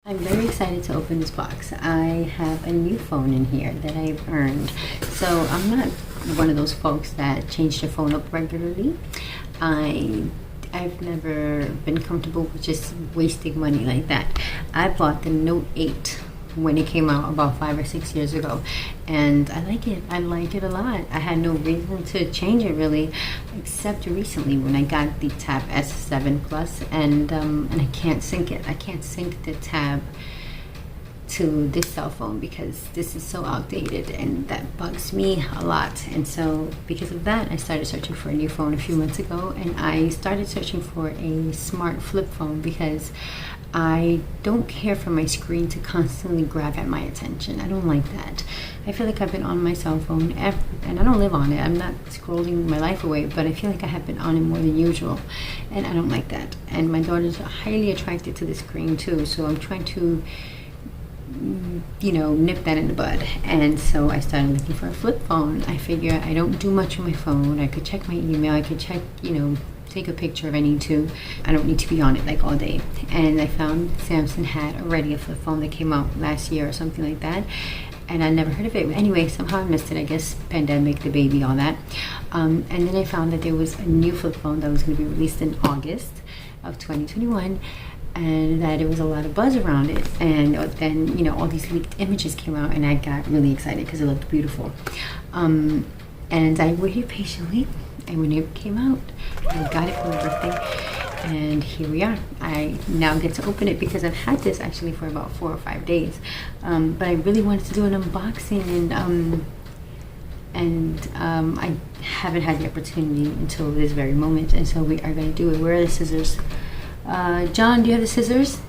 I'm very excited to open this box. I have a new phone in here that I've earned. So I'm not one of those folks that change their phone up regularly. I've never been comfortable with just wasting money like that. I bought the Note 8 when it came out about 5 or 6 years ago, and I like it. I like it a lot. I had no reason to change it really, except recently when I got the Tab S7 Plus, and I can't sync it. I can't sync the Tab to this cell phone because this is so outdated, and that bugs me a lot. And so because of that, I started searching for a new phone a few months ago, and I started searching for a smart flip phone because I don't care for my screen to constantly grab at my attention. I don't like that. I feel like I've been on my cell phone and I don't live on it. I'm not scrolling my life away, but I feel like I have been on it more than usual, and I don't like that. And my daughter's highly attracted to the screen too, so I'm trying to nip that in the bud. And so I started looking for a flip phone. I figure I don't do much on my phone. I could check my email, I could check, take a picture if I need to. I don't need to be on it like all day. And I found Samsung had already a flip phone that came out last year or something like that, and I never heard of it. Anyway, somehow I missed it. I guess pandemic, the baby, all that. And then I found that there was a new flip phone that was going to be released in August of 2021, and that it was a lot of buzz around it. And then all these leaked images came out, and I got really excited because it looked beautiful. And I waited patiently, and when it came out, I got it for my birthday, and here we are. I now get to open it because I've had this actually for about 4 or 5 days, but I really wanted to do an unboxing, and I haven't had the opportunity until this very moment, and so we are going to do it. Where are the scissors? John, do you have the scissors?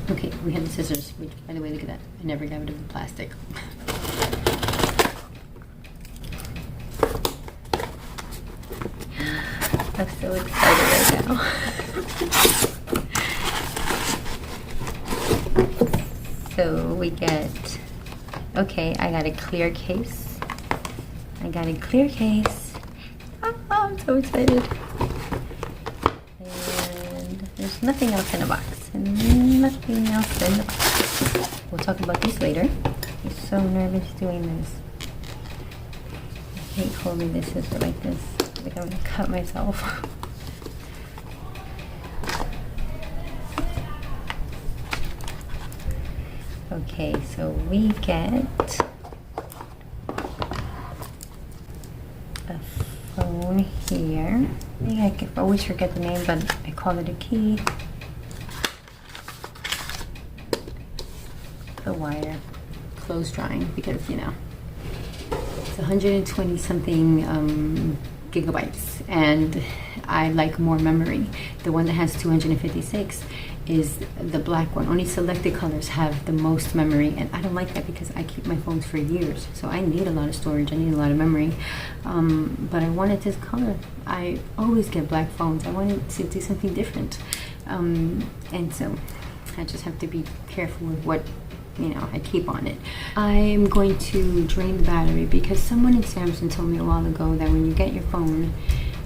Okay, we have the scissors. By the way, look at that. I never got rid of the plastic. I'm so excited right now. So we get, okay, I got a clear case. Oh, I'm so excited. And there's nothing else in the box. We'll talk about these later. I'm so nervous doing this. I hate holding this scissor like this. I think I'm gonna cut myself. Okay, so we get a phone here. I think I always forget the name, but I call it a key. The wire, clothes drying, because it's 120 something gigabytes, and I like more memory. The one that has 256 is the black one. Only selected colors have the most memory, and I don't like that because I keep my phones for years, so I need a lot of storage, I need a lot of memory. But I wanted this color. I always get black phones. I wanted to do something different, and so I just have to be careful with what I keep on it. I'm going to drain the battery because someone in Samsung told me a while ago that when you get your phone,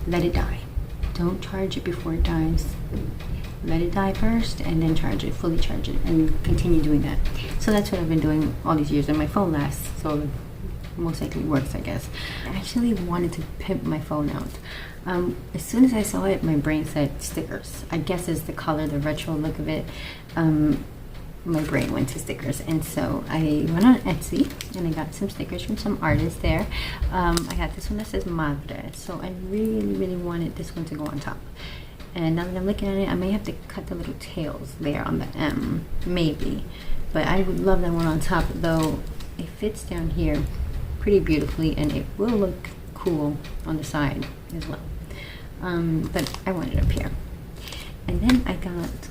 let it die. Don't charge it before it dies. Let it die first and then charge it, fully charge it, and continue doing that. So that's what I've been doing all these years, and my phone lasts, so it most likely works, I guess. I actually wanted to pimp my phone out. As soon as I saw it, my brain said stickers. I guess it's the color, the retro look of it. My brain went to stickers, and so I went on Etsy and I got some stickers from some artists there. I got this one that says Madre, so I really wanted this one to go on top. And now that I'm looking at it, I may have to cut the little tails there on the M, maybe, but I would love that one on top, though it fits down here pretty beautifully, and it will look cool on the side as well. But I want it up here. And then I got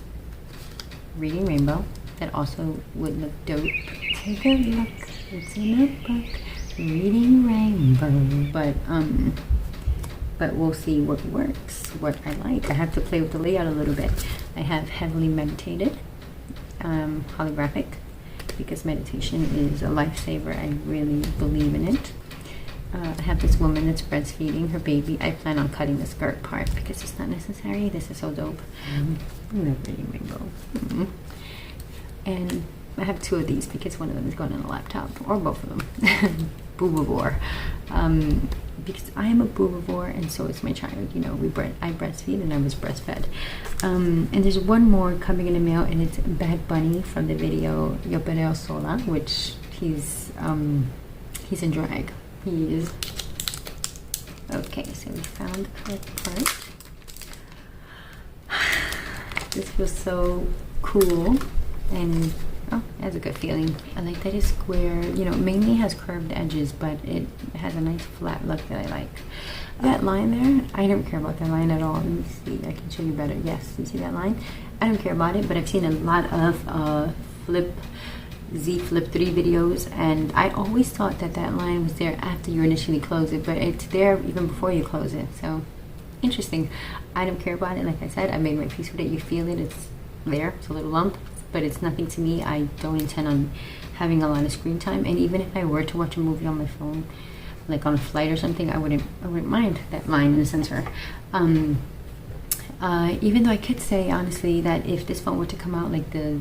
Reading Rainbow. That also would look dope. Take a look, it's in a book, Reading Rainbow. But we'll see what works, what I like. I have to play with the layout a little bit. I have Heavily Meditated, holographic, because meditation is a lifesaver. I really believe in it. I have this woman that's breastfeeding her baby. I plan on cutting the skirt part because it's not necessary. This is so dope. I love Reading Rainbow. And I have 2 of these because one of them is going on the laptop, or both of them. Boobivore. Because I am a boobivore, and so is my child. You know, I breastfeed, and I was breastfed. And there's one more coming in the mail, and it's Bad Bunny from the video Yo Perreo Sola, which he's in drag. He is. Okay, so we found the correct part. This feels so cool, and oh, it has a good feeling. I like that it's square. You know, mainly has curved edges, but it has a nice flat look that I like. That line there, I don't care about that line at all. Let me see, I can show you better. Yes, you see that line? I don't care about it, but I've seen a lot of flip3 videos, and I always thought that that line was there after you initially close it, but it's there even before you close it. So interesting. I don't care about it. Like I said, I made my peace with it. You feel it. It's there. It's a little lump, but it's nothing to me. I don't intend on having a lot of screen time, and even if I were to watch a movie on my phone, like on a flight or something, I wouldn't mind that line in the center. Even though I could say honestly that if this phone were to come out like the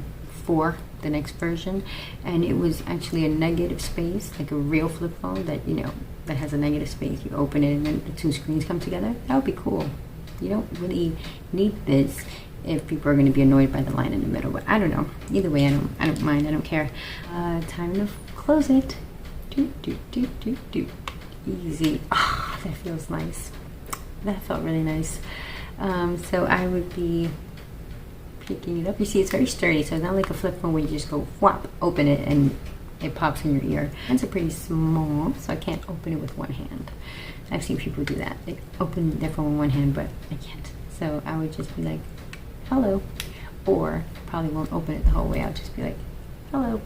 next version, and it was actually a negative space, like a real flip phone that, you know, that has a negative space, you open it and then the 2 screens come together, that would be cool. You don't really need this if people are going to be annoyed by the line in the middle, but I don't know. Either way, I don't mind. I don't care. Time to close it. Easy. Ah, that feels nice. That felt really nice. So I would be picking it up. You see, it's very sturdy, so it's not like a flip phone where you just go whop, open it, and it pops in your ear. Hands are pretty small, so I can't open it with one hand. I've seen people do that. They open their phone with one hand, but I can't. So I would just be like, hello. Or probably won't open it the whole way. I'll just be like, hello.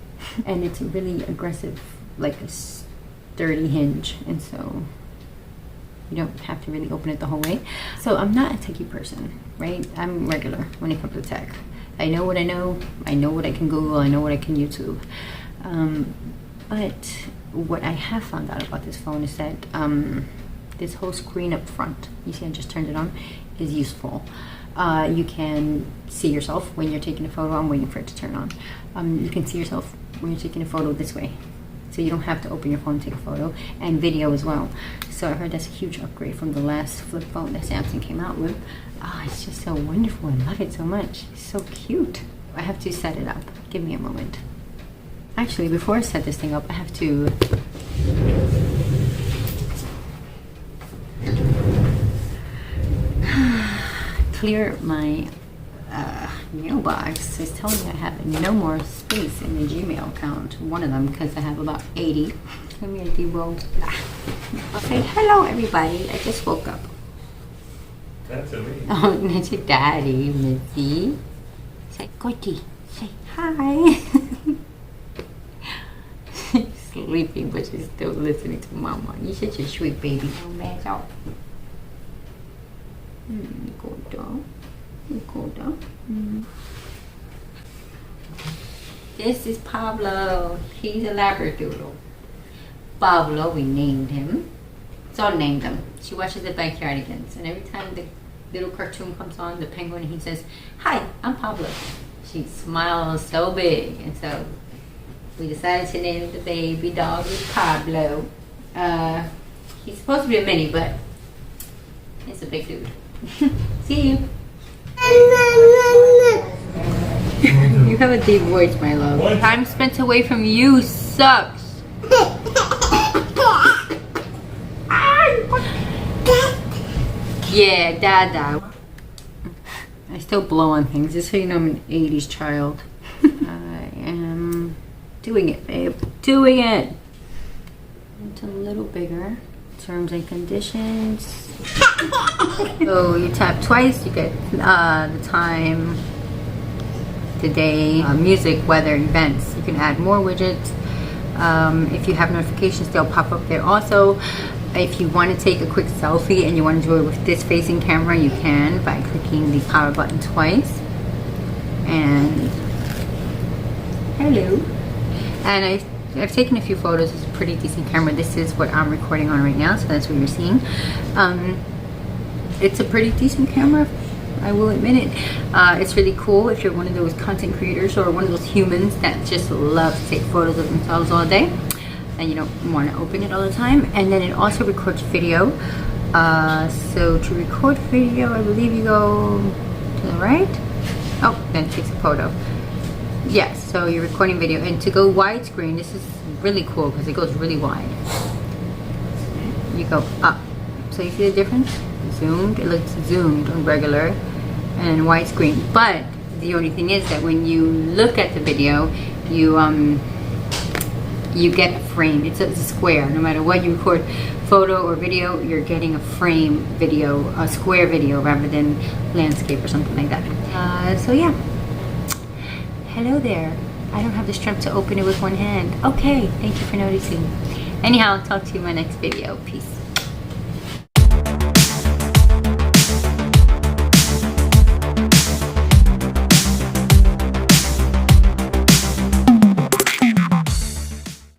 And it's really aggressive, like a sturdy hinge, and so you don't have to really open it the whole way. So I'm not a techie person, right? I'm regular when it comes to tech. I know what I know what I can Google, I know what I can YouTube. But what I have found out about this phone is that this whole screen up front, you see I just turned it on, is useful. You can see yourself when you're taking a photo. I'm waiting for it to turn on. You can see yourself when you're taking a photo this way. So you don't have to open your phone to take a photo, and video as well. So I heard that's a huge upgrade from the last flip phone that Samsung came out with. Ah, it's just so wonderful. I love it so much. It's so cute. I have to set it up. Give me a moment. Actually, before I set this thing up, I have to clear my mailbox. It's telling me I have no more space in the Gmail account. One of them, because I have about 80. Come here, Debo. Okay, hello everybody. I just woke up. That's me. Oh, that's your daddy, Missy. Say, Goody. Say hi. She's sleeping, but she's still listening to Mama. You're such a sweet baby. No man's out. Go down. Go down. This is Pablo. He's a Labradoodle. Pablo, we named him. So named him. She watches the Backyardigans, and every time the little cartoon comes on, the penguin, he says, "Hi, I'm Pablo." She smiles so big, and so we decided to name the baby dog Pablo. He's supposed to be a mini, but he's a big dude. See you. You have a deep voice, my love. What? Time spent away from you sucks. Yeah, Dada. I still blow on things, just so you know I'm an 80s child. I am doing it, babe. Doing it! It's a little bigger. Terms and conditions. So you tap twice, you get the time, the day, music, weather, events. You can add more widgets. If you have notifications, they'll pop up there also. If you want to take a quick selfie and you want to do it with this facing camera, you can by clicking the power button twice. And hello. And I've taken a few photos. It's a pretty decent camera. This is what I'm recording on right now, so that's what you're seeing. It's a pretty decent camera. I will admit it. It's really cool if you're one of those content creators or one of those humans that just love to take photos of themselves all day and you don't want to open it all the time. And then it also records video. So to record video, I believe you go to the right. Oh, then it takes a photo. Yes, so you're recording video. And to go widescreen, this is really cool because it goes really wide. You go up. So you see the difference? Zoomed, it looks zoomed on regular and widescreen. But the only thing is that when you look at the video, you get a frame. It's a square. No matter what you record, photo or video, you're getting a frame video, a square video rather than landscape or something like that. So yeah. Hello there. I don't have the strength to open it with one hand. Okay, thank you for noticing. Anyhow, I'll talk to you in my next video. Peace.